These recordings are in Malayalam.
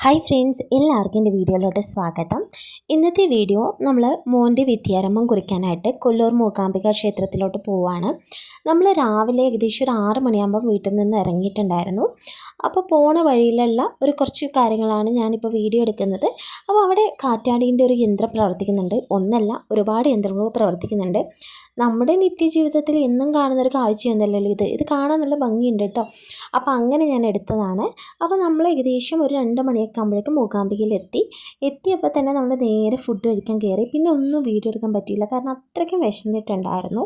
ഹായ് ഫ്രണ്ട്സ്, എല്ലാവർക്കും എൻ്റെ വീഡിയോയിലോട്ട് സ്വാഗതം. ഇന്നത്തെ വീഡിയോ നമ്മൾ മോൻ്റെ വിദ്യാരംഭം കുറിക്കാനായിട്ട് കൊല്ലൂർ മൂകാംബിക ക്ഷേത്രത്തിലോട്ട് പോവുകയാണ്. നമ്മൾ രാവിലെ ഏകദേശം ഒരു 6 മണിയാകുമ്പം വീട്ടിൽ നിന്ന് ഇറങ്ങിയിട്ടുണ്ടായിരുന്നു. അപ്പോൾ പോണ വഴിയിലുള്ള കുറച്ച് കാര്യങ്ങളാണ് ഞാനിപ്പോൾ വീഡിയോ എടുക്കുന്നത്. അപ്പോൾ അവിടെ കാറ്റാടിൻ്റെ ഒരു യന്ത്രം പ്രവർത്തിക്കുന്നുണ്ട്. ഒന്നല്ല, ഒരുപാട് യന്ത്രങ്ങൾ പ്രവർത്തിക്കുന്നുണ്ട്. നമ്മുടെ നിത്യജീവിതത്തിൽ എന്നും കാണുന്നൊരു കാഴ്ചയൊന്നുമല്ലല്ലോ ഇത് കാണാൻ നല്ല ഭംഗിയുണ്ട് കേട്ടോ. അപ്പോൾ അങ്ങനെ ഞാൻ എടുത്തതാണ്. അപ്പോൾ നമ്മൾ ഏകദേശം ഒരു 2 മണിയൊക്കെ ആകുമ്പോഴേക്കും മൂകാംബികയിൽ എത്തിയപ്പോൾ തന്നെ നമ്മൾ നേരെ ഫുഡ് കഴിക്കാൻ കയറി. പിന്നെ ഒന്നും വീഡിയോ എടുക്കാൻ പറ്റിയില്ല, കാരണം അത്രയ്ക്കും വിശന്നിട്ടുണ്ടായിരുന്നു.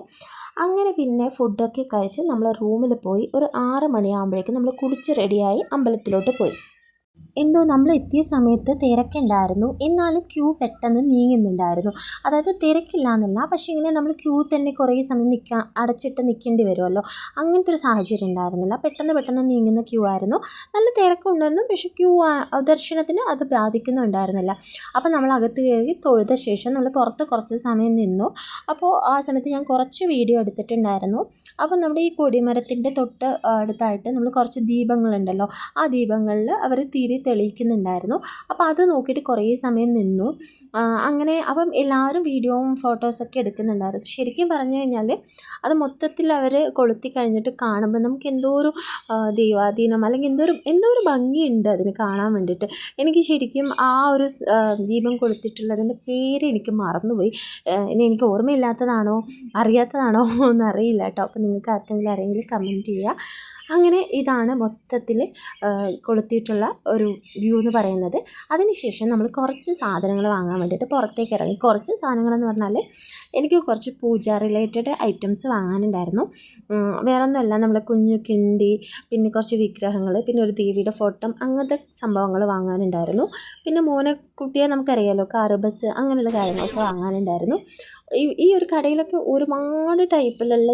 അങ്ങനെ പിന്നെ ഫുഡൊക്കെ കഴിച്ച് നമ്മൾ റൂമിൽ പോയി. ഒരു 6 മണിയാകുമ്പോഴേക്കും നമ്മൾ കുളിച്ച് റെഡിയായി അമ്പലത്തിലോട്ട് പോയി. എന്തോ നമ്മൾ എത്തിയ സമയത്ത് തിരക്കുണ്ടായിരുന്നു, എന്നാലും ക്യൂ പെട്ടെന്ന് നീങ്ങുന്നുണ്ടായിരുന്നു. അതായത് തിരക്കില്ല എന്നല്ല, പക്ഷേ ഇങ്ങനെ നമ്മൾ ക്യൂ തന്നെ കുറേ സമയം അടച്ചിട്ട് നിൽക്കേണ്ടി വരുമല്ലോ, അങ്ങനത്തെ ഒരു സാഹചര്യം ഉണ്ടായിരുന്നില്ല. പെട്ടെന്ന് നീങ്ങുന്ന ക്യൂ ആയിരുന്നു. നല്ല തിരക്കുണ്ടായിരുന്നു, പക്ഷേ ക്യൂ ദർശനത്തിന് അത് ബാധിക്കുന്നുണ്ടായിരുന്നില്ല. അപ്പോൾ നമ്മൾ അകത്ത് കയറി തൊഴുത ശേഷം നമ്മൾ പുറത്ത് കുറച്ച് സമയം നിന്നു. അപ്പോൾ ആ സമയത്ത് ഞാൻ കുറച്ച് വീഡിയോ എടുത്തിട്ടുണ്ടായിരുന്നു. അപ്പോൾ നമ്മുടെ ഈ കൊടിമരത്തിൻ്റെ തൊട്ട് അടുത്തായിട്ട് നമ്മൾ കുറച്ച് ദീപങ്ങളുണ്ടല്ലോ, ആ ദീപങ്ങളിൽ അവർ തിരി തെളിയിക്കുന്നുണ്ടായിരുന്നു. അപ്പോൾ അത് നോക്കിയിട്ട് കുറേ സമയം നിന്നു. അങ്ങനെ അപ്പം എല്ലാവരും വീഡിയോയും ഫോട്ടോസൊക്കെ എടുക്കുന്നുണ്ടായിരുന്നു. ശരിക്കും പറഞ്ഞു കഴിഞ്ഞാൽ അത് മൊത്തത്തിൽ അവർ കൊളുത്തി കഴിഞ്ഞിട്ട് കാണുമ്പോൾ നമുക്ക് എന്തോ ഒരു ദൈവാധീനം, അല്ലെങ്കിൽ എന്തോ ഒരു ഭംഗിയുണ്ട് അതിന് കാണാൻ വേണ്ടിയിട്ട്. എനിക്ക് ശരിക്കും ആ ഒരു ദീപം കൊളുത്തിട്ടുള്ളതിൻ്റെ പേര് എനിക്ക് മറന്നുപോയി. ഇനി എനിക്ക് ഓർമ്മയില്ലാത്തതാണോ അറിയാത്തതാണോ എന്നറിയില്ല കേട്ടോ. അപ്പോൾ നിങ്ങൾക്ക് ആർക്കെങ്കിലും അറിയെങ്കിൽ കമൻറ്റ് ചെയ്യുക. അങ്ങനെ ഇതാണ് മൊത്തത്തിൽ കൊളുത്തിയിട്ടുള്ള ഒരു വ്യൂ എന്ന് പറയുന്നത്. അതിനുശേഷം നമ്മൾ കുറച്ച് സാധനങ്ങൾ വാങ്ങാൻ വേണ്ടിയിട്ട് പുറത്തേക്ക് ഇറങ്ങി. കുറച്ച് സാധനങ്ങളെന്ന് പറഞ്ഞാൽ എനിക്ക് കുറച്ച് പൂജ റിലേറ്റഡ് ഐറ്റംസ് വാങ്ങാനുണ്ടായിരുന്നു. വേറെ ഒന്നുമല്ല, നമ്മൾ കുഞ്ഞു കിണ്ടി, പിന്നെ കുറച്ച് വിഗ്രഹങ്ങൾ, പിന്നെ ഒരു ദേവിയുടെ ഫോട്ടോ, അങ്ങനത്തെ സംഭവങ്ങൾ വാങ്ങാനുണ്ടായിരുന്നു. പിന്നെ കുട്ടിയെ നമുക്കറിയാമല്ലോ, കാറ്, ബസ്, അങ്ങനെയുള്ള കാര്യങ്ങളൊക്കെ വാങ്ങാനുണ്ടായിരുന്നു. ഈ ഒരു കടയിലൊക്കെ ഒരുപാട് ടൈപ്പിലുള്ള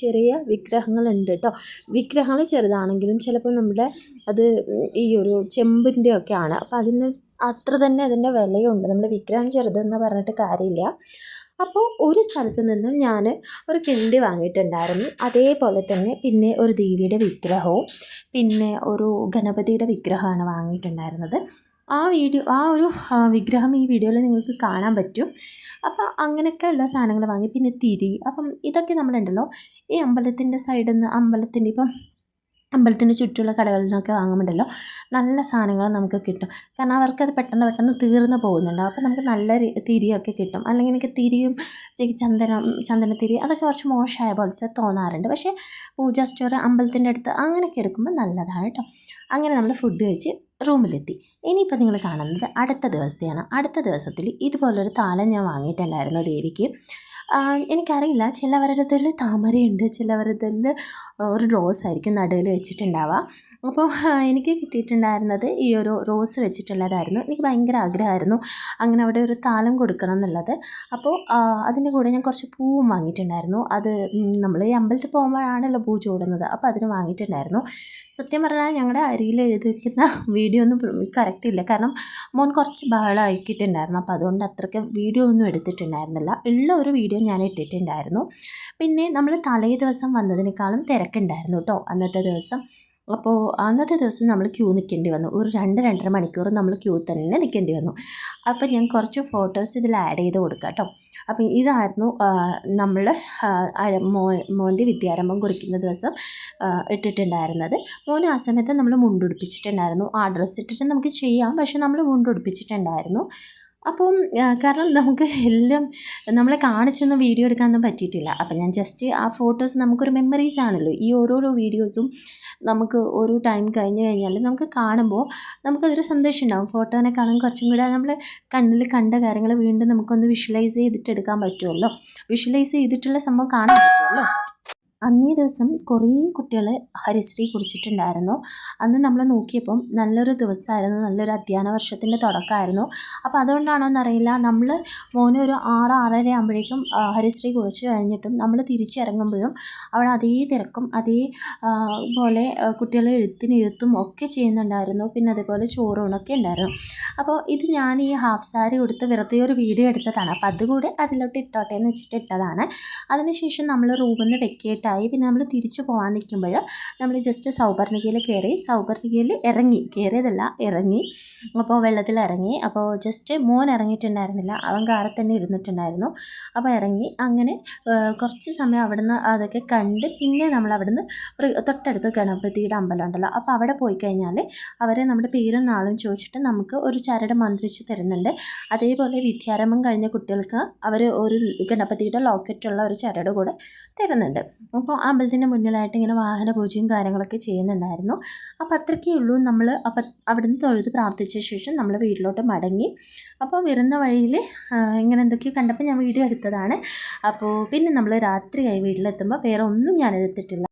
ചെറിയ വിഗ്രഹങ്ങളുണ്ട് കേട്ടോ. വിഗ്രഹങ്ങൾ ചെറുതാണെങ്കിലും ചിലപ്പോൾ നമ്മുടെ അത് ഈ ഒരു ചെമ്പിൻ്റെ ഒക്കെയാണ്. അപ്പോൾ അതിന് അത്ര തന്നെ അതിൻ്റെ വിലയുണ്ട്. നമ്മുടെ വിഗ്രഹം ചെറുതെന്ന് പറഞ്ഞിട്ട് കാര്യമില്ല. അപ്പോൾ ഒരു സ്ഥലത്ത് നിന്നും ഞാൻ ഒരു കിണ്ടി വാങ്ങിയിട്ടുണ്ടായിരുന്നു. അതേപോലെ തന്നെ പിന്നെ ഒരു ദേവിയുടെ വിഗ്രഹവും പിന്നെ ഒരു ഗണപതിയുടെ വിഗ്രഹമാണ് വാങ്ങിയിട്ടുണ്ടായിരുന്നത്. ആ ഒരു വിഗ്രഹം ഈ വീഡിയോയിൽ നിങ്ങൾക്ക് കാണാൻ പറ്റും. അപ്പോൾ അങ്ങനെയൊക്കെ ഉള്ള സാധനങ്ങൾ വാങ്ങി. പിന്നെ തിരി, അപ്പം ഇതൊക്കെ നമ്മളുണ്ടല്ലോ ഈ അമ്പലത്തിൻ്റെ സൈഡിൽ നിന്ന്, അമ്പലത്തിൻ്റെ ചുറ്റുമുള്ള കടകളിൽ നിന്നൊക്കെ വാങ്ങുമ്പോഴല്ലോ നല്ല സാധനങ്ങൾ നമുക്ക് കിട്ടും. കാരണം അവർക്കത് പെട്ടെന്ന് തീർന്നു പോകുന്നുണ്ട്. അപ്പോൾ നമുക്ക് നല്ല തിരിയൊക്കെ കിട്ടും. അല്ലെങ്കിൽ എനിക്ക് തിരിയും ചന്ദനത്തിരി അതൊക്കെ കുറച്ച് മോശമായ പോലത്തെ തോന്നാറുണ്ട്. പക്ഷേ പൂജ സ്റ്റോർ, അമ്പലത്തിൻ്റെ അടുത്ത് അങ്ങനെയൊക്കെ എടുക്കുമ്പോൾ നല്ലതാണ് കേട്ടോ. അങ്ങനെ നമ്മൾ ഫുഡ് കഴിച്ച് റൂമിലെത്തി. ഇനിയിപ്പോൾ നിങ്ങൾ കാണുന്നത് അടുത്ത ദിവസത്തെയാണ്. അടുത്ത ദിവസത്തിൽ ഇതുപോലൊരു താലം ഞാൻ വാങ്ങിയിട്ടുണ്ടായിരുന്നു ദേവിക്ക്. എനിക്കറിയില്ല, ചിലവരതിൽ താമരയുണ്ട്, ചിലവരതിൽ ഒരു റോസ് ആയിരിക്കും നടുവിൽ വെച്ചിട്ടുണ്ടാവുക. അപ്പോൾ എനിക്ക് കിട്ടിയിട്ടുണ്ടായിരുന്നത് ഈ ഒരു റോസ് വെച്ചിട്ടുള്ളതായിരുന്നു. എനിക്ക് ഭയങ്കര ആഗ്രഹമായിരുന്നു അങ്ങനെ അവിടെ ഒരു താലം കൊടുക്കണം എന്നുള്ളത്. അപ്പോൾ അതിൻ്റെ കൂടെ ഞാൻ കുറച്ച് പൂവും വാങ്ങിയിട്ടുണ്ടായിരുന്നു. അത് നമ്മൾ ഈ അമ്പലത്തിൽ പോകുമ്പോഴാണല്ലോ പൂ ചൂടുന്നത്, അപ്പോൾ അതിന് വാങ്ങിയിട്ടുണ്ടായിരുന്നു. സത്യം പറഞ്ഞാൽ ഞങ്ങളുടെ അരിയിൽ എഴുതിക്കുന്ന വീഡിയോ ഒന്നും കറക്റ്റ് ഇല്ല, കാരണം മോൻ കുറച്ച് ബഹളമാക്കിയിട്ടുണ്ടായിരുന്നു. അപ്പോൾ അതുകൊണ്ട് അത്രയ്ക്ക് വീഡിയോ ഒന്നും എടുത്തിട്ടുണ്ടായിരുന്നില്ല. ഉള്ള ഒരു വീഡിയോ ഞാൻ ഇട്ടിട്ടുണ്ടായിരുന്നു. പിന്നെ നമ്മൾ തലേ ദിവസം വന്നതിനേക്കാളും തിരക്കുണ്ടായിരുന്നു കേട്ടോ അന്നത്തെ ദിവസം. അപ്പോൾ അന്നത്തെ ദിവസം നമ്മൾ ക്യൂ നിൽക്കേണ്ടി വന്നു. ഒരു 2-2.5 മണിക്കൂർ നമ്മൾ ക്യൂ തന്നെ നിൽക്കേണ്ടി വന്നു. അപ്പോൾ ഞാൻ കുറച്ച് ഫോട്ടോസ് ഇതിൽ ആഡ് ചെയ്ത് കൊടുക്കാം കേട്ടോ. അപ്പോൾ ഇതായിരുന്നു നമ്മൾ മോൻ്റെ വിദ്യാരംഭം കുറിക്കുന്ന ദിവസം ഇട്ടിട്ടുണ്ടായിരുന്നത്. മോന് ആ സമയത്ത് നമ്മൾ മുണ്ടുടിപ്പിച്ചിട്ടുണ്ടായിരുന്നു. ആ ഡ്രസ്സ് ഇട്ടിട്ട് നമുക്ക് ചെയ്യാം, പക്ഷെ നമ്മൾ മുണ്ടുടിപ്പിച്ചിട്ടുണ്ടായിരുന്നു. അപ്പം കാരണം നമുക്ക് എല്ലാം നമ്മളെ കാണിച്ചൊന്നും വീഡിയോ എടുക്കാനൊന്നും പറ്റിയിട്ടില്ല. അപ്പം ഞാൻ ജസ്റ്റ് ആ ഫോട്ടോസ് നമുക്കൊരു മെമ്മറീസ് ആണല്ലോ. ഈ ഓരോരോ വീഡിയോസും നമുക്ക് ഒരു ടൈം കഴിഞ്ഞ് കഴിഞ്ഞാൽ നമുക്ക് കാണുമ്പോൾ നമുക്കതൊരു സന്തോഷം ഉണ്ടാകും. ഫോട്ടോനെക്കാളും കുറച്ചും കൂടെ നമ്മൾ കണ്ണിൽ കണ്ട കാര്യങ്ങൾ വീണ്ടും നമുക്കൊന്ന് വിഷ്വലൈസ് ചെയ്തിട്ടെടുക്കാൻ പറ്റുമല്ലോ. വിഷ്വലൈസ് ചെയ്തിട്ടുള്ള സംഭവം കാണാൻ പറ്റുമല്ലോ. അന്നേ ദിവസം കുറേ കുട്ടികൾ ഹരിശ്രീ കുറിച്ചിട്ടുണ്ടായിരുന്നു. അന്ന് നമ്മൾ നോക്കിയപ്പം നല്ലൊരു ദിവസമായിരുന്നു, നല്ലൊരു അധ്യയന വർഷത്തിൻ്റെ തുടക്കമായിരുന്നു. അപ്പോൾ അതുകൊണ്ടാണോന്നറിയില്ല, നമ്മൾ മോനെ ഒരു 6-6:30 ആകുമ്പോഴേക്കും ഹരിശ്രീ കുറിച്ച് കഴിഞ്ഞിട്ടും നമ്മൾ തിരിച്ചിറങ്ങുമ്പോഴും അവിടെ അതേ തിരക്കും പോലെ കുട്ടികൾ എഴുത്തും ഒക്കെ ചെയ്യുന്നുണ്ടായിരുന്നു. പിന്നെ അതേപോലെ ചോറൂണൊക്കെ ഉണ്ടായിരുന്നു. അപ്പോൾ ഇത് ഞാൻ ഈ ഹാഫ് സാരി കൊടുത്ത് വെറുതെ ഒരു വീഡിയോ എടുത്തതാണ്. അപ്പോൾ അതുകൂടെ അതിലോട്ട് ഇട്ടോട്ടെ എന്ന് വെച്ചിട്ട് ഇട്ടതാണ്. അതിനുശേഷം നമ്മൾ റൂമിൽ നിന്ന് വെക്കേറ്റ് ആയി. പിന്നെ നമ്മൾ തിരിച്ചു പോകാൻ നിൽക്കുമ്പോൾ നമ്മൾ ജസ്റ്റ് സൗപർണികയിൽ കയറി, സൗപർണികയിൽ കയറിയതല്ല ഇറങ്ങി. അപ്പോൾ വെള്ളത്തിൽ ഇറങ്ങി. അപ്പോൾ ജസ്റ്റ് മോൻ ഇറങ്ങിയിട്ടുണ്ടായിരുന്നില്ല, അവൻ കാറിൽ തന്നെ ഇരുന്നിട്ടുണ്ടായിരുന്നു. അപ്പോൾ ഇറങ്ങി അങ്ങനെ കുറച്ച് സമയം അവിടുന്ന് അതൊക്കെ കണ്ട് പിന്നെ നമ്മൾ അവിടുന്ന് തൊട്ടടുത്ത് ഗണപതിയുടെ അമ്പലം ഉണ്ടല്ലോ, അപ്പോൾ അവിടെ പോയി കഴിഞ്ഞാൽ അവരെ നമ്മുടെ പേരും നാളും ചോദിച്ചിട്ട് നമുക്ക് ഒരു ചരട് മന്ത്രിച്ച് തരുന്നുണ്ട്. അതേപോലെ വിദ്യാരംഭം കഴിഞ്ഞ കുട്ടികൾക്ക് അവർ ഒരു ഗണപതിയുടെ ലോക്കറ്റുള്ള ഒരു ചരട് കൂടെ തരുന്നുണ്ട്. അപ്പോൾ ആ അമ്പലത്തിൻ്റെ മുന്നിലായിട്ട് ഇങ്ങനെ വാഹന പൂജയും കാര്യങ്ങളൊക്കെ ചെയ്യുന്നുണ്ടായിരുന്നു. അപ്പോൾ അത്രയ്ക്കേ ഉള്ളൂ. നമ്മൾ അപ്പം അവിടുന്ന് തൊഴുത് പ്രാർത്ഥിച്ച ശേഷം നമ്മൾ വീട്ടിലോട്ട് മടങ്ങി. അപ്പോൾ വരുന്ന വഴിയിൽ ഇങ്ങനെ എന്തൊക്കെയോ കണ്ടപ്പോൾ ഞാൻ വീഡിയോ എടുത്തതാണ്. അപ്പോൾ പിന്നെ നമ്മൾ രാത്രിയായി വീട്ടിലെത്തുമ്പോൾ വേറെ ഒന്നും ഞാൻ എടുത്തിട്ടില്ല.